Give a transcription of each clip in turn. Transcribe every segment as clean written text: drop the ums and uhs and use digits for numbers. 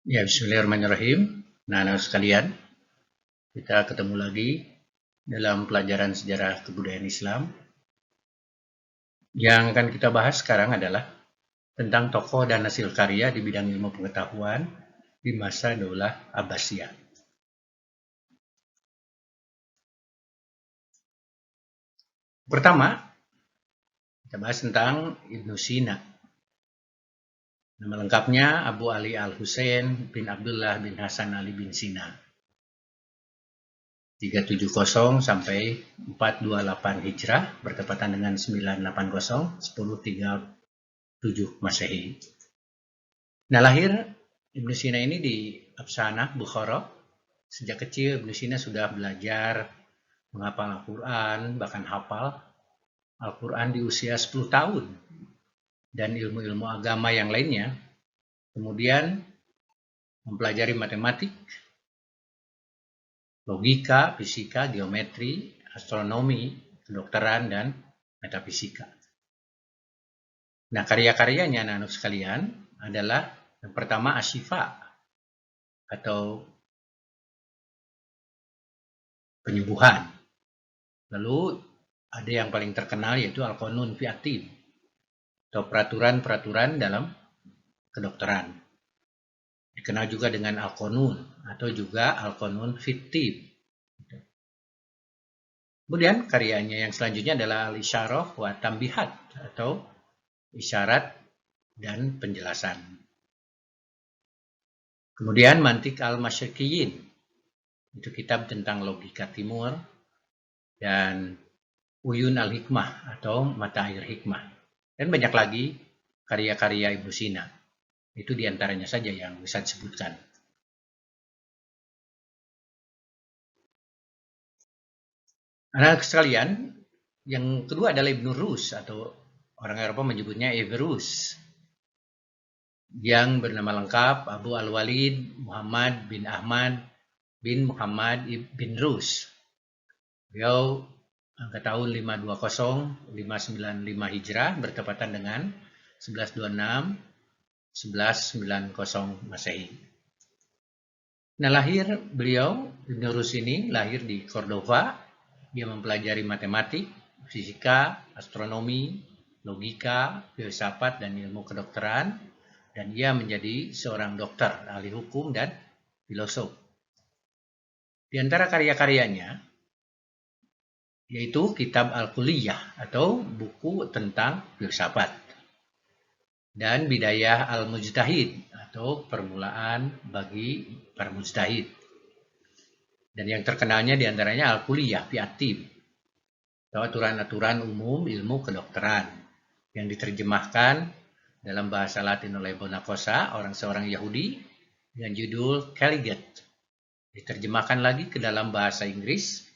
Ya, bismillahirrahmanirrahim. Nah, sekalian, kita ketemu lagi dalam pelajaran sejarah kebudayaan Islam. Yang akan kita bahas sekarang adalah tentang tokoh dan hasil karya di bidang ilmu pengetahuan di masa Daulah Abbasiyah. Pertama, kita bahas tentang Ibnu Sina. Nama lengkapnya Abu Ali Al-Husain bin Abdullah bin Hasan Ali bin Sina. 370 sampai 428 Hijrah bertepatan dengan 980 1037 Masehi. Nah, lahir Ibnu Sina ini di Absana, Bukhara. Sejak kecil Ibnu Sina sudah belajar menghafal Al-Quran, bahkan hafal Al-Quran di usia 10 tahun dan ilmu-ilmu agama yang lainnya. Kemudian mempelajari matematik, logika, fisika, geometri, astronomi, kedokteran, dan metafisika. Nah, karya-karyanya anak-anak sekalian adalah yang pertama Asyifa atau penyembuhan. Lalu ada yang paling terkenal yaitu Al-Qanun fi At-Tib atau peraturan-peraturan dalam kedokteran. Dikenal juga dengan Al-Qanun atau juga Al-Qanun fi Tib. Kemudian karyanya yang selanjutnya adalah Al-Isyarah wa Tambihat atau isyarat dan penjelasan. Kemudian Mantik Al-Masyriqiyin, itu kitab tentang logika timur, dan Uyun Al-Hikmah atau Mata Air Hikmah. Dan banyak lagi karya-karya Ibnu Sina. Itu diantaranya saja yang bisa disebutkan. Anak sekalian, yang kedua adalah Ibnu Rus atau orang Eropa menyebutnya Averroes, yang bernama lengkap Abu Al-Walid Muhammad bin Ahmad bin Muhammad bin Rus. Beliau angka tahun 520 595 Hijrah bertepatan dengan 1126 1190 Masehi. Nah, lahir beliau Ibnu Rus ini lahir di Cordova. Dia mempelajari matematik, fisika, astronomi, logika, filsafat, dan ilmu kedokteran, dan ia menjadi seorang dokter, ahli hukum, dan filosof. Di antara karya-karyanya yaitu Kitab Al-Kulliyah atau buku tentang filsafat, dan Bidayah Al-Mujtahid atau permulaan bagi para mujtahid. Dan yang terkenalnya diantaranya Al-Kulliyah fi At-Tib atau aturan-aturan umum ilmu kedokteran yang diterjemahkan dalam bahasa Latin oleh Bonacosa, seorang Yahudi, dengan judul Caligate. Diterjemahkan lagi ke dalam bahasa Inggris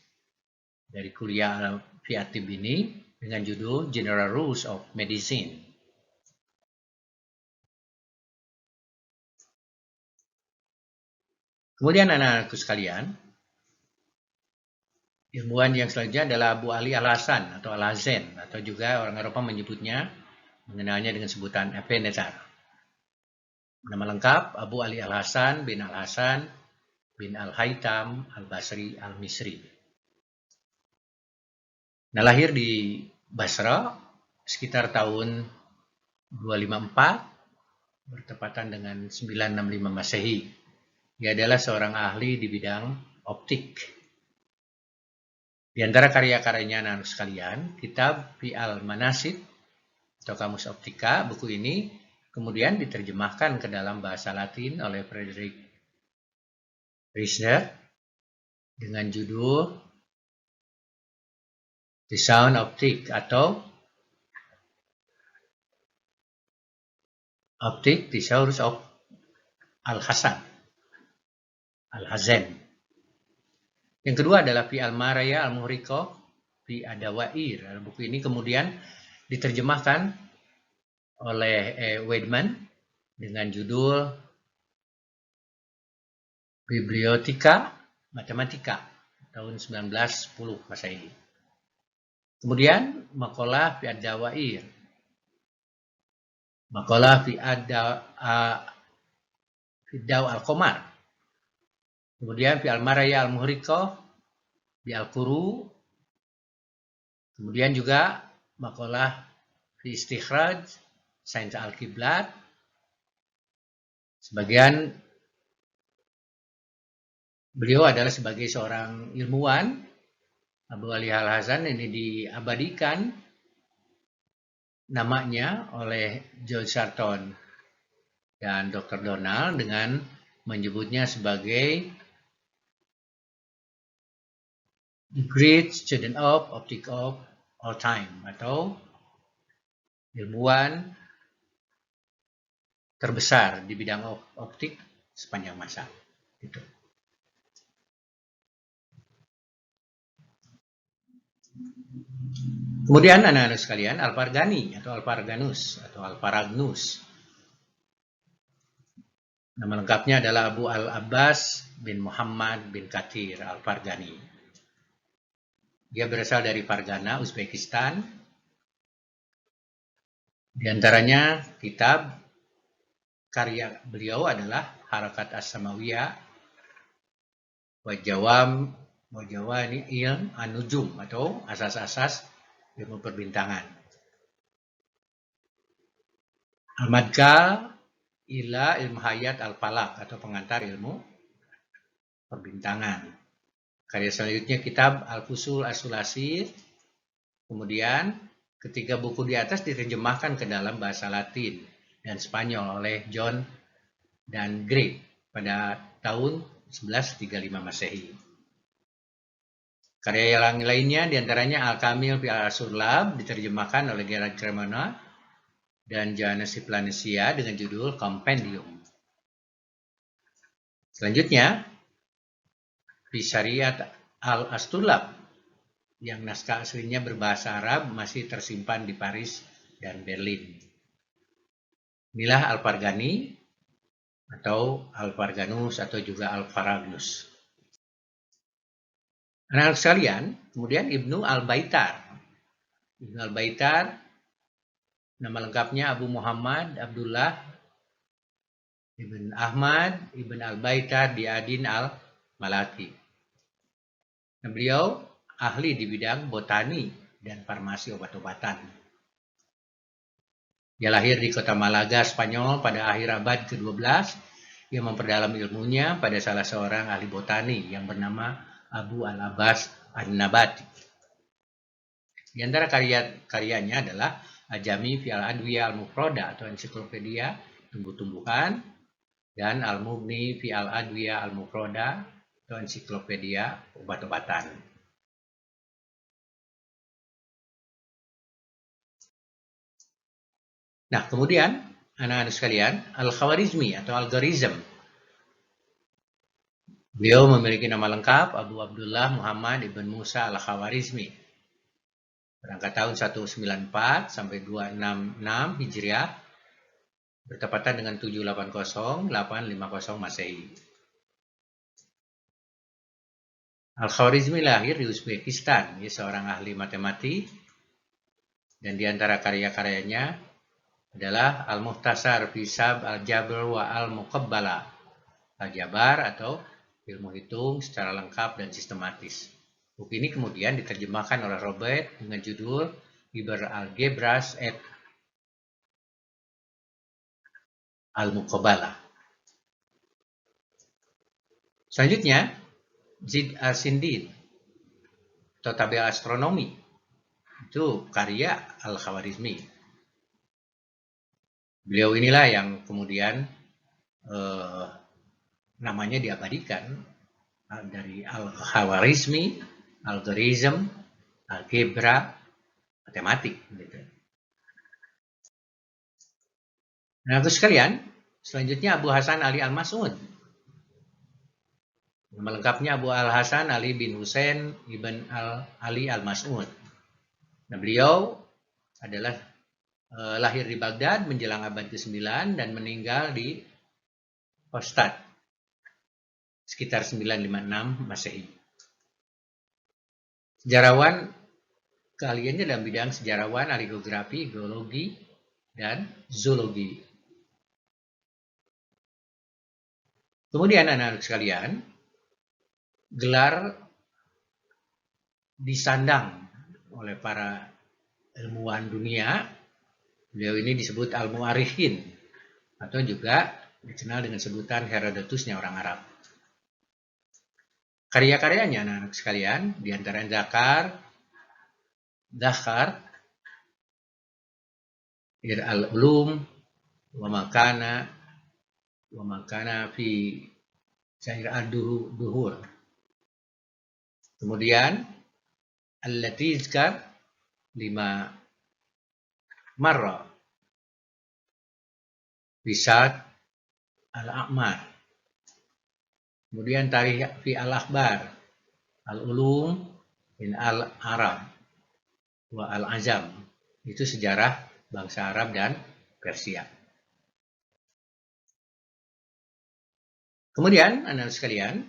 dari Kuliah Al-fi At-Tib ini dengan judul General Rules of Medicine. Kemudian anak-anakku sekalian, ilmuwan yang selanjutnya adalah Abu Ali Al-Hasan atau Al-Hazen, atau juga orang Eropa mengenalnya dengan sebutan Ebenezer. Nama lengkap Abu Ali Al-Hasan bin Al-Hasan bin Al-Haytham Al-Basri Al-Misri. Nah, lahir di Basra sekitar tahun 254 bertepatan dengan 965 Masehi. Dia adalah seorang ahli di bidang optik. Di antara karya-karyanya anak sekalian, kitab Fi Al-Manasib atau Kamus Optika, buku ini kemudian diterjemahkan ke dalam bahasa Latin oleh Friedrich Riesner dengan judul The Sound Optic atau Optik Thesaurus of Al-Hasan, Al-Hazen. Yang kedua adalah Fi Al-Maraya Al-Muhriqah Fi Adawair. Buku ini kemudian diterjemahkan oleh Weidman dengan judul Bibliotheca Mathematica tahun 1910 Masehi. Kemudian Maqalah Fi Ad-Dawair. Maqalah Fi Daw al-Qamar. Kemudian fi al-Maraya al-Muhriqah, di al-Quru. Kemudian juga makalah fi istikhraj, sains al-Qiblat. Sebagian beliau adalah sebagai seorang ilmuwan. Abu Ali Al-Hasan ini diabadikan namanya oleh George Sarton dan Dr. Donald dengan menyebutnya sebagai the great student of optics of all time, atau ilmuwan terbesar di bidang optik sepanjang masa. Gitu. Kemudian anak-anak sekalian, Al-Fargani atau Al-Farganus atau Al-Faragnus. Nama lengkapnya adalah Abu Al-Abbas bin Muhammad bin Kathir Al-Fargani. Dia berasal dari Fargana, Uzbekistan. Di antaranya kitab karya beliau adalah Harakat As-Samawiyah wa Jawami Ilm An-Nujum atau asas-asas ilmu perbintangan. Al-Madkhal ila ilmu hayat al-falak atau pengantar ilmu perbintangan. Karya selanjutnya kitab Al-Fusul As-Sulasir. Kemudian ketiga buku di atas diterjemahkan ke dalam bahasa Latin dan Spanyol oleh John dan Gray pada tahun 1135 Masehi. Karya yang lainnya diantaranya Al-Kamil fi Al-Surlab diterjemahkan oleh Gerard Cremona dan Johannes Planesia dengan judul Compendium. Selanjutnya, fi Syariat Al-Astulab yang naskah aslinya berbahasa Arab masih tersimpan di Paris dan Berlin. Inilah Al-Fargani atau Al-Farganus atau juga Al-Faragnus. Anak-anak sekalian, kemudian Ibnu Al-Baitar. Ibnu Al-Baitar, nama lengkapnya Abu Muhammad Abdullah Ibn Ahmad Ibn Al-Baitar Diadin Al-Malaki. Nah, beliau ahli di bidang botani dan farmasi obat-obatan. Dia lahir di kota Malaga, Spanyol pada akhir abad ke-12. Ia memperdalam ilmunya pada salah seorang ahli botani yang bernama Abu Al-Abbas An-Nabati. Di antara karyanya adalah Ajami fi Al-Adwiya Al-Mufroda atau ensiklopedia tumbuh-tumbuhan dan Al-Mughni fi Al-Adwiya Al-Mufroda atau ensiklopedia obat-obatan. Nah, kemudian anak-anak sekalian, Al-Khawarizmi atau algoritma. Beliau memiliki nama lengkap Abu Abdullah Muhammad Ibn Musa Al-Khawarizmi. Berangkat tahun 194 sampai 266 Hijriah, bertepatan dengan 780-850 Masehi. Al-Khawarizmi lahir di Uzbekistan, dia seorang ahli matematik, dan di antara karya-karyanya adalah Al-Muhtasar fi Sab Al-Jabr wa Al-Muqabbala, Al-Jabar atau ilmu hitung secara lengkap dan sistematis. Buku ini kemudian diterjemahkan oleh Robert dengan judul Iber Algebras et Al-Muqabbala. Selanjutnya, Zid Al-Sindin atau tabel astronomi. Itu karya Al-Khawarizmi. Beliau inilah yang kemudian namanya diabadikan dari Al-Khawarizmi, algoritma, algebra, matematik. Gitu. Nah, terus sekalian, selanjutnya Abu Hasan Ali Al-Mas'ud. Nama lengkapnya Abu Al-Hasan Ali bin Husain Ibn Ali Al-Mas'ud. Nah, beliau adalah lahir di Baghdad menjelang abad ke-9 dan meninggal di Ostad sekitar 956 Masehi. Sejarawan keahliannya dalam bidang sejarawan, ahli geografi, geologi, dan zoologi. Kemudian anak-anak sekalian, gelar disandang oleh para ilmuwan dunia. Beliau ini disebut Al-Mu'arikhin atau juga dikenal dengan sebutan Herodotusnya orang Arab. Karya-karyanya anak-anak sekalian, diantara Dakhar, Ir al-Ulum, wa makana fi Syair ad-Duhur. Kemudian allati izkar lima marra Risad al-A'mar. Kemudian tarikh fi al-Akhbar, al-Ulum min al-Arab wa al-Azam. Itu sejarah bangsa Arab dan Persia. Kemudian anak sekalian,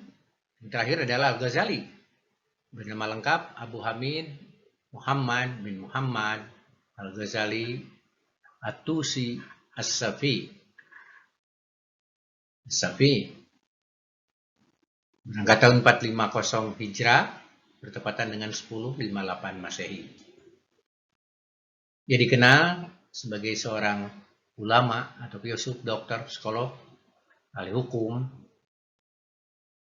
yang terakhir adalah Al-Ghazali. Bernama lengkap Abu Hamid Muhammad bin Muhammad Al-Ghazali At-Tusi As-Safi. Berangkat tahun 450 Hijrah, bertepatan dengan 1058 Masehi. Dia dikenal sebagai seorang ulama atau filsuf, dokter, psikolog, ahli hukum,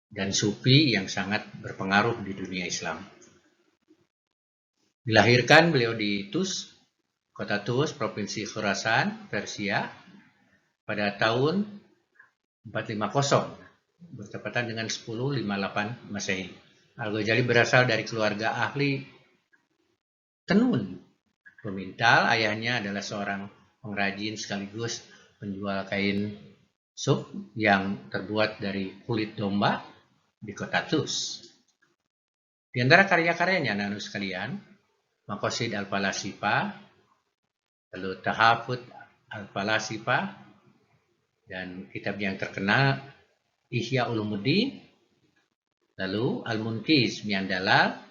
dan sufi yang sangat berpengaruh di dunia Islam. Dilahirkan beliau di Tus, kota Tus, provinsi Khurasan, Persia, pada tahun 450, bertepatan dengan 1058 Masehi. Al-Ghazali berasal dari keluarga ahli tenun pemintal. Ayahnya adalah seorang pengrajin sekaligus penjual kain suf yang terbuat dari kulit domba di kota Tus. Di antara karya-karyanya anak-anak sekalian, Maqasid al-Falasifa, lalu Tahafut al-Falasifa, dan kitab yang terkenal Ihya Ulumuddin, lalu Al-Munqiz Mian Dalal,